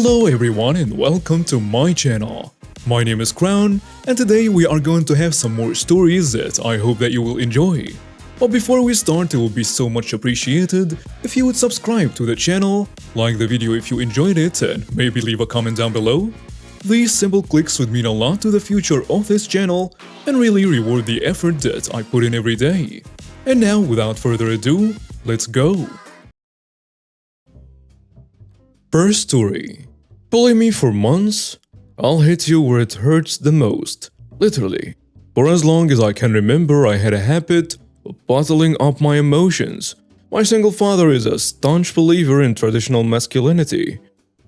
Hello everyone and welcome to my channel. My name is Crown and today we are going to have some more stories that I hope that you will enjoy. But before we start, it would be so much appreciated if you would subscribe to the channel, like the video if you enjoyed it, and maybe leave a comment down below. These simple clicks would mean a lot to the future of this channel and really reward the effort that I put in every day. And now, without further ado, let's go! First story. Bully me for months? I'll hit you where it hurts the most. Literally. For as long as I can remember, I had a habit of bottling up my emotions. My single father is a staunch believer in traditional masculinity,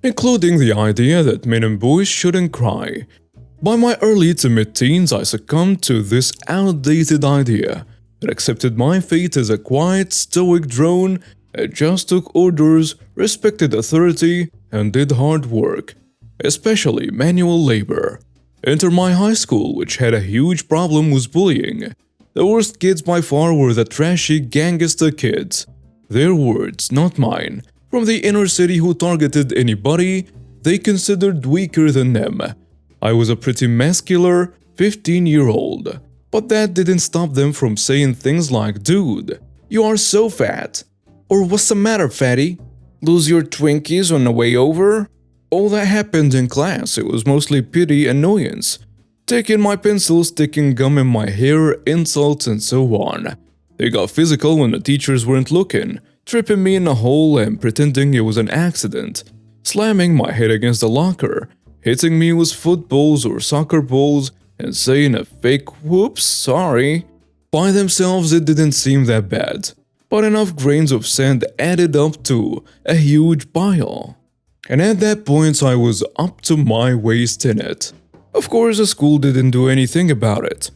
including the idea that men and boys shouldn't cry. By my early to mid-teens, I succumbed to this outdated idea and accepted my fate as a quiet, stoic drone that just took orders, respected authority, and did hard work, especially manual labor. Enter my high school, which had a huge problem with bullying. The worst kids by far were the trashy gangster kids. Their words, not mine, from the inner city who targeted anybody they considered weaker than them. I was a pretty muscular 15-year-old, but that didn't stop them from saying things like, "Dude, you are so fat," or "What's the matter, fatty? Lose your Twinkies on the way over?" All that happened in class. It was mostly pity, annoyance, taking my pencil, sticking gum in my hair, insults, and so on. They got physical when the teachers weren't looking, tripping me in a hole and pretending it was an accident, slamming my head against the locker, hitting me with footballs or soccer balls, and saying a fake "whoops, sorry." By themselves, it didn't seem that bad, but enough grains of sand added up to a huge pile. And at that point, I was up to my waist in it. Of course, the school didn't do anything about it.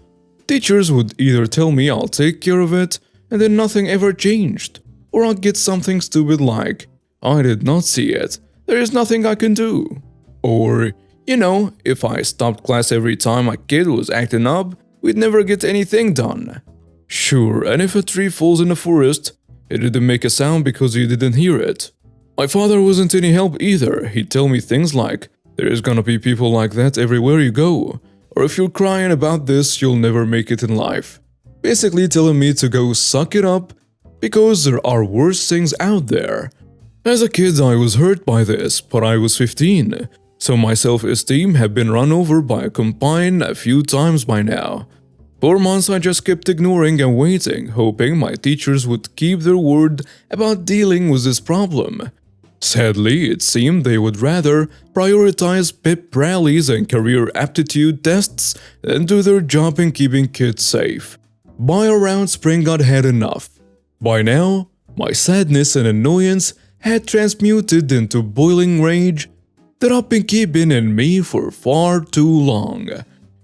Teachers would either tell me I'll take care of it, and then nothing ever changed, or I'd get something stupid like, "I did not see it, there is nothing I can do." Or, if I stopped class every time a kid was acting up, we'd never get anything done. Sure, and if a tree falls in the forest, it didn't make a sound because you didn't hear it. My father wasn't any help either. He'd tell me things like, "There's gonna be people like that everywhere you go, or if you're crying about this, you'll never make it in life." Basically telling me to go suck it up because there are worse things out there. As a kid, I was hurt by this, but I was 15, so my self-esteem had been run over by a combine a few times by now. For months, I just kept ignoring and waiting, hoping my teachers would keep their word about dealing with this problem. Sadly, it seemed they would rather prioritize pep rallies and career aptitude tests than do their job in keeping kids safe. By around spring, I'd had enough. By now, my sadness and annoyance had transmuted into boiling rage that I'd been keeping in me for far too long.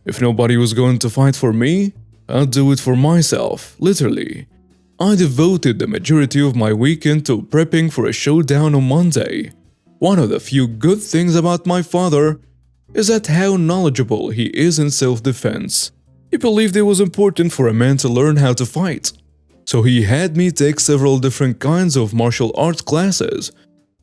If nobody was going to fight for me, I'd do it for myself, literally. I devoted the majority of my weekend to prepping for a showdown on Monday. One of the few good things about my father is that how knowledgeable he is in self-defense. He believed it was important for a man to learn how to fight. So he had me take several different kinds of martial arts classes.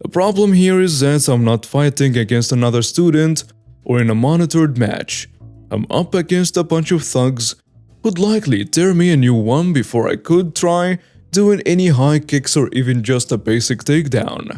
The problem here is that I'm not fighting against another student or in a monitored match. I'm up against a bunch of thugs who'd likely tear me a new one before I could try doing any high kicks or even just a basic takedown.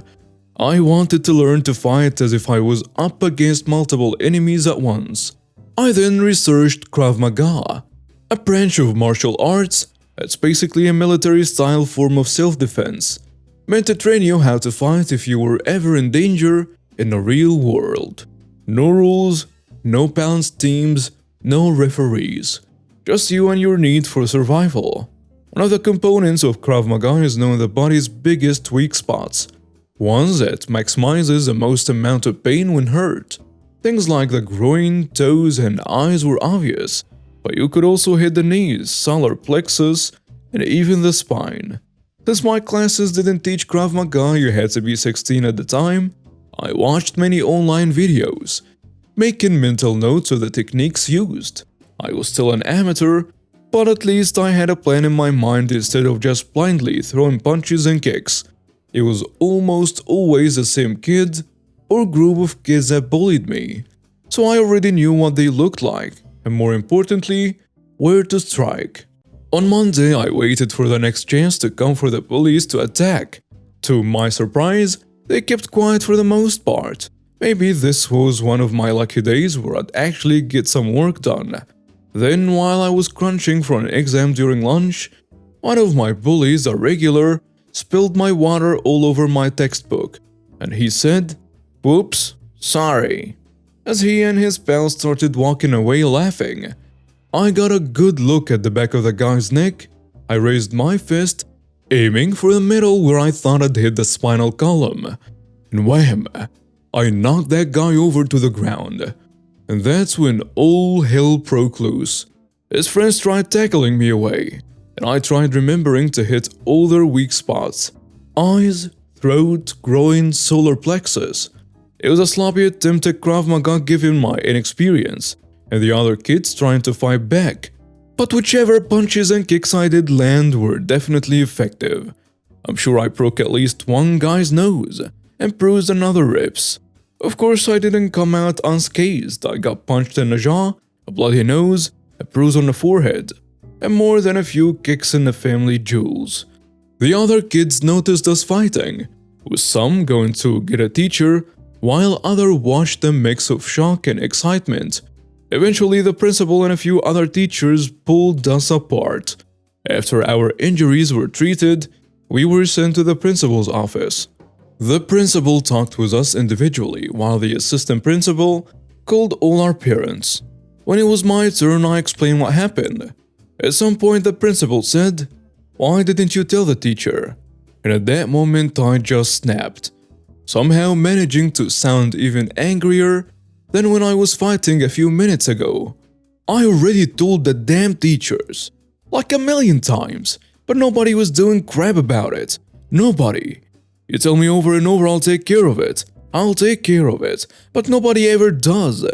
I wanted to learn to fight as if I was up against multiple enemies at once. I then researched Krav Maga, a branch of martial arts that's basically a military-style form of self-defense, meant to train you how to fight if you were ever in danger in the real world. No rules, no balanced teams, no referees. Just you and your need for survival. One of the components of Krav Maga is knowing the body's biggest weak spots, ones that maximizes the most amount of pain when hurt. Things like the groin, toes, and eyes were obvious, but you could also hit the knees, solar plexus, and even the spine. Since my classes didn't teach Krav Maga, you had to be 16 at the time, I watched many online videos, making mental notes of the techniques used. I was still an amateur, but at least I had a plan in my mind instead of just blindly throwing punches and kicks. It was almost always the same kid, or group of kids that bullied me, so I already knew what they looked like, and more importantly, where to strike. On Monday, I waited for the next chance to come for the police to attack. To my surprise, they kept quiet for the most part. Maybe this was one of my lucky days where I'd actually get some work done. Then, while I was crunching for an exam during lunch, one of my bullies, a regular, spilled my water all over my textbook, and he said, "Whoops, sorry," as he and his pal started walking away laughing. I got a good look at the back of the guy's neck. I raised my fist, aiming for the middle where I thought I'd hit the spinal column. And wham! I knocked that guy over to the ground. And that's when all hell broke loose. His friends tried tackling me away, and I tried remembering to hit all their weak spots: eyes, throat, groin, solar plexus. It was a sloppy attempt at Krav Maga given my inexperience, and the other kids trying to fight back. But whichever punches and kicks I did land were definitely effective. I'm sure I broke at least one guy's nose and bruised another ribs. Of course, I didn't come out unscathed. I got punched in the jaw, a bloody nose, a bruise on the forehead, and more than a few kicks in the family jewels. The other kids noticed us fighting, with some going to get a teacher, while others watched a mix of shock and excitement. Eventually, the principal and a few other teachers pulled us apart. After our injuries were treated, we were sent to the principal's office. The principal talked with us individually, while the assistant principal called all our parents. When it was my turn, I explained what happened. At some point, the principal said, "Why didn't you tell the teacher?" And at that moment, I just snapped, somehow managing to sound even angrier than when I was fighting a few minutes ago. I already told the damn teachers, like a million times, but nobody was doing crap about it. Nobody. You tell me over and over I'll take care of it. I'll take care of it, but nobody ever does.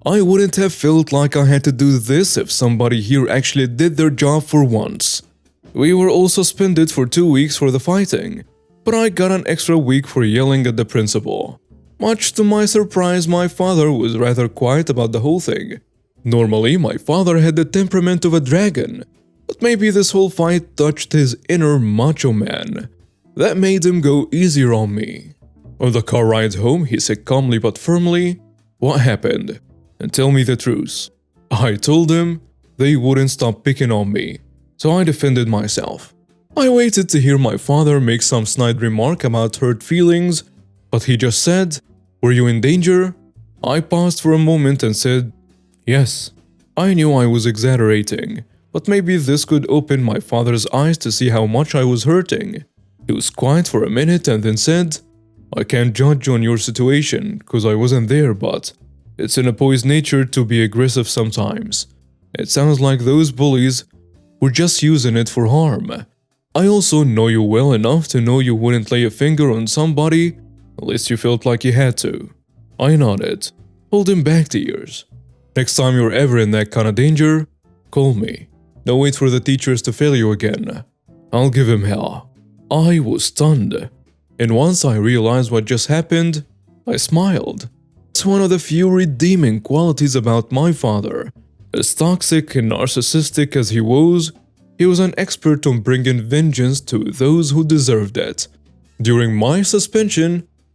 I wouldn't have felt like I had to do this if somebody here actually did their job for once. We were all suspended for 2 weeks for the fighting, but I got an extra week for yelling at the principal. Much to my surprise, my father was rather quiet about the whole thing. Normally, my father had the temperament of a dragon, but maybe this whole fight touched his inner macho man. That made him go easier on me. On the car ride home, he said calmly but firmly, "What happened? And tell me the truth." I told him they wouldn't stop picking on me, so I defended myself. I waited to hear my father make some snide remark about hurt feelings, but he just said, "Were you in danger?" I paused for a moment and said, "Yes." I knew I was exaggerating, but maybe this could open my father's eyes to see how much I was hurting. He was quiet for a minute and then said, "I can't judge on your situation, cause I wasn't there, but it's in a boy's nature to be aggressive sometimes. It sounds like those bullies were just using it for harm. I also know you well enough to know you wouldn't lay a finger on somebody unless you felt like you had to." I nodded, holding back tears. "Next time you're ever in that kind of danger, call me. Don't wait for the teachers to fail you again. I'll give him hell." I was stunned, and once I realized what just happened, I smiled. It's one of the few redeeming qualities about my father. As toxic and narcissistic as he was an expert on bringing vengeance to those who deserved it. During my suspension,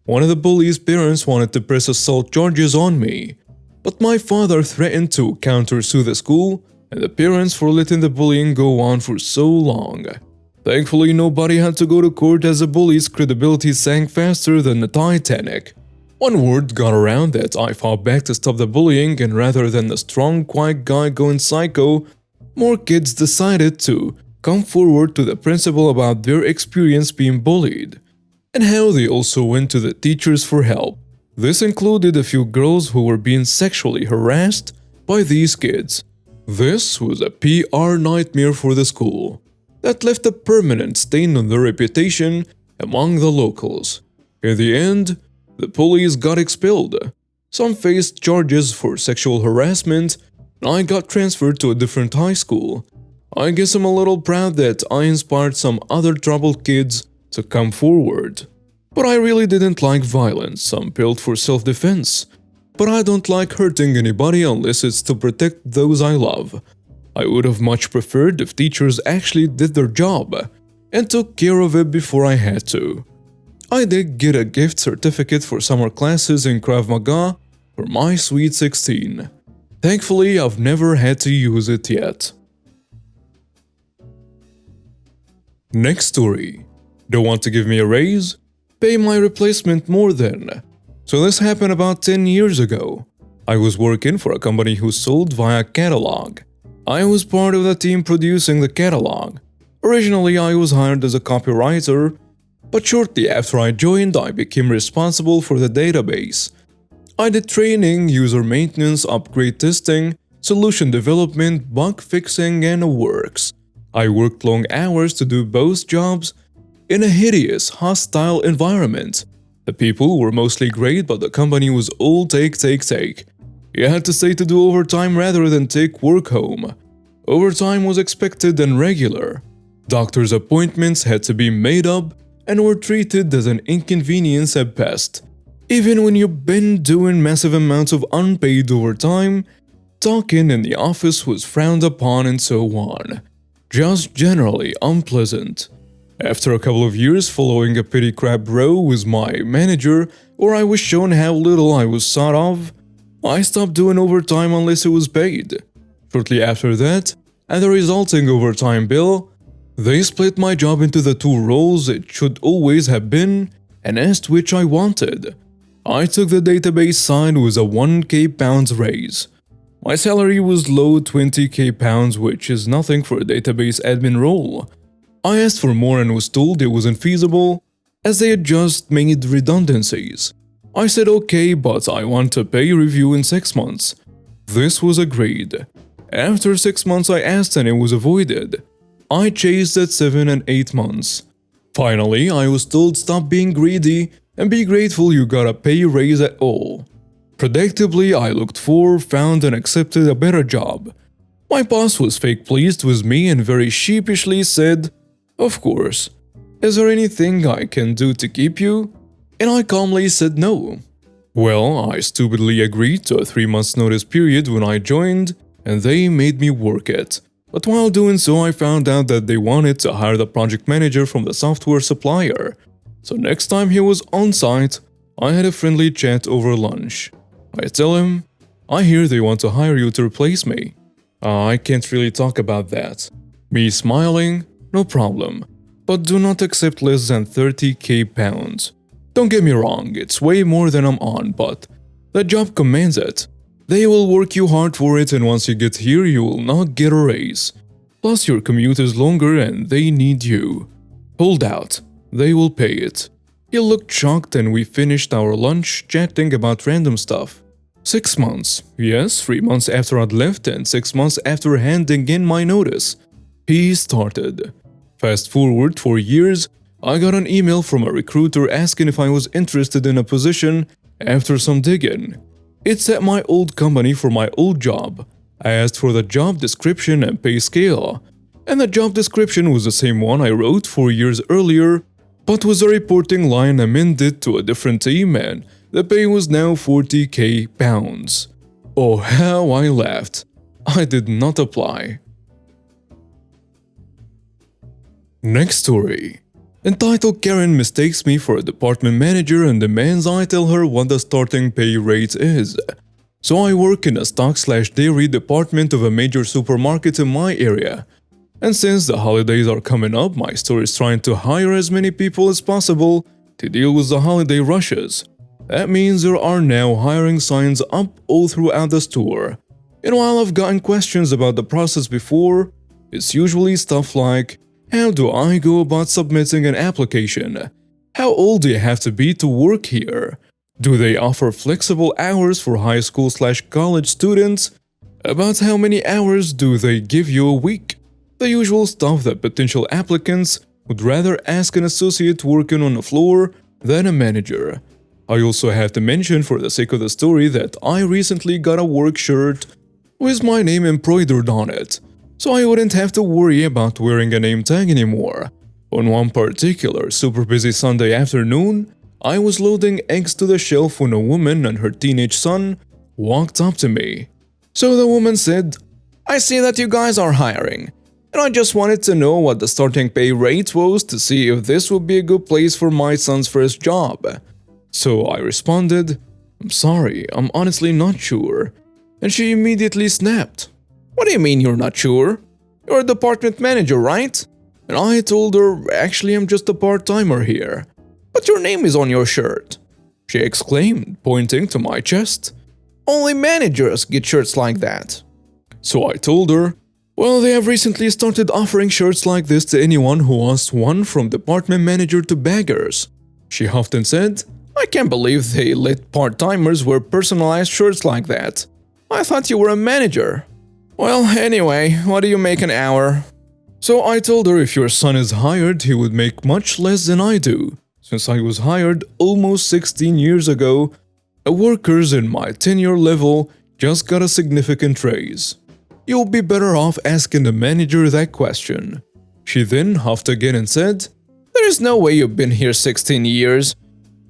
one of the bully's parents wanted to press assault charges on me, but my father threatened to countersue the school and the parents for letting the bullying go on for so long. Thankfully, nobody had to go to court as the bully's credibility sank faster than the Titanic. One word got around that I fought back to stop the bullying, and rather than the strong, quiet guy going psycho, more kids decided to come forward to the principal about their experience being bullied, and how they also went to the teachers for help. This included a few girls who were being sexually harassed by these kids. This was a PR nightmare for the school that left a permanent stain on their reputation among the locals. In the end, the bullies got expelled. Some faced charges for sexual harassment, and I got transferred to a different high school. I guess I'm a little proud that I inspired some other troubled kids to come forward. But I really didn't like violence. I'm built for self-defense. But I don't like hurting anybody unless it's to protect those I love. I would have much preferred if teachers actually did their job and took care of it before I had to. I did get a gift certificate for summer classes in Krav Maga for my sweet 16. Thankfully, I've never had to use it yet. Next story. Don't want to give me a raise? Pay my replacement more then. So this happened about 10 years ago. I was working for a company who sold via catalog. I was part of the team producing the catalog. Originally, I was hired as a copywriter, but shortly after I joined, I became responsible for the database. I did training, user maintenance, upgrade testing, solution development, bug fixing, and works. I worked long hours to do both jobs in a hideous, hostile environment. The people were mostly great, but the company was all take. You had to stay to do overtime rather than take work home. Overtime was expected and regular. Doctor's appointments had to be made up and were treated as an inconvenience at best. Even when you've been doing massive amounts of unpaid overtime, talking in the office was frowned upon and so on. Just generally unpleasant. After a couple of years following a petty crap row with my manager, where I was shown how little I was thought of, I stopped doing overtime unless it was paid. Shortly after that, and the resulting overtime bill, they split my job into the two roles it should always have been and asked which I wanted. I took the database side with a 1k pounds raise. My salary was low 20k pounds, which is nothing for a database admin role. I asked for more and was told it wasn't feasible as they had just made redundancies. I said okay, but I want a pay review in 6 months. This was agreed. After 6 months I asked and it was avoided. I chased at 7 and 8 months. Finally, I was told stop being greedy and be grateful you got a pay raise at all. Predictably, I looked for, found and accepted a better job. My boss was fake pleased with me and very sheepishly said, "Of course. Is there anything I can do to keep you?" And I calmly said no. Well, I stupidly agreed to a 3 months notice period when I joined and they made me work it. But while doing so, I found out that they wanted to hire the project manager from the software supplier. So next time he was on site, I had a friendly chat over lunch. I tell him, "I hear they want to hire you to replace me." I can't really talk about that. Me smiling, "No problem, but do not accept less than 30k pounds. Don't get me wrong, it's way more than I'm on, but the job commands it. They will work you hard for it and once you get here you will not get a raise. Plus your commute is longer and they need you. Hold out, they will pay it." He looked shocked and we finished our lunch chatting about random stuff. 6 months, yes, 3 months after I'd left and 6 months after handing in my notice. He started. Fast forward 4 years, I got an email from a recruiter asking if I was interested in a position after some digging. It's at my old company for my old job. I asked for the job description and pay scale, and the job description was the same one I wrote 4 years earlier, but with the reporting line amended to a different team and the pay was now 40k pounds. Oh, how I laughed. I did not apply. Next story. Entitled Karen mistakes me for a department manager and demands I tell her what the starting pay rate is. So I work in a stock/dairy department of a major supermarket in my area. And since the holidays are coming up, my store is trying to hire as many people as possible to deal with the holiday rushes. That means there are now hiring signs up all throughout the store. And while I've gotten questions about the process before, it's usually stuff like, how do I go about submitting an application? How old do you have to be to work here? Do they offer flexible hours for high school/college students? About how many hours do they give you a week? The usual stuff that potential applicants would rather ask an associate working on the floor than a manager. I also have to mention for the sake of the story that I recently got a work shirt with my name embroidered on it, so I wouldn't have to worry about wearing a name tag anymore. On one particular super busy Sunday afternoon, I was loading eggs to the shelf when a woman and her teenage son walked up to me. So the woman said, "I see that you guys are hiring, and I just wanted to know what the starting pay rate was to see if this would be a good place for my son's first job." So I responded, "I'm sorry, I'm honestly not sure." And she immediately snapped, "What do you mean you're not sure? You're a department manager, right?" And I told her, "Actually, I'm just a part-timer here." "But your name is on your shirt," she exclaimed, pointing to my chest. "Only managers get shirts like that." So I told her, "Well, they have recently started offering shirts like this to anyone who wants one, from department manager to beggars." She huffed and said, "I can't believe they let part-timers wear personalized shirts like that. I thought you were a manager." "Well, anyway, what do you make an hour?" So I told her if your son is hired, he would make much less than I do. Since I was hired almost 16 years ago, workers in my tenure level just got a significant raise. "You'll be better off asking the manager that question." She then huffed again and said, "There is no way you've been here 16 years.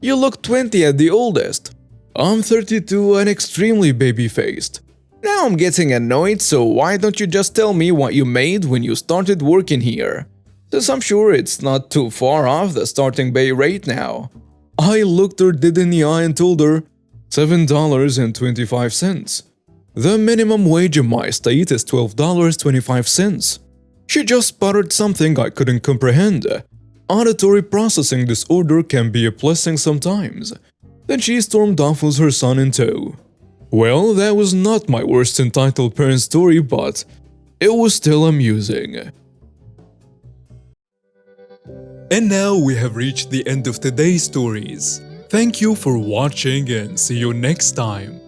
You look 20 at the oldest." "I'm 32 and extremely baby-faced." "Now I'm getting annoyed, so why don't you just tell me what you made when you started working here? Since I'm sure it's not too far off the starting pay rate now." I looked her dead in the eye and told her, $7.25. The minimum wage in my state is $12.25. She just sputtered something I couldn't comprehend. Auditory processing disorder can be a blessing sometimes. Then she stormed off with her son in tow. Well, that was not my worst entitled parent story, but it was still amusing. And now we have reached the end of today's stories. Thank you for watching and see you next time.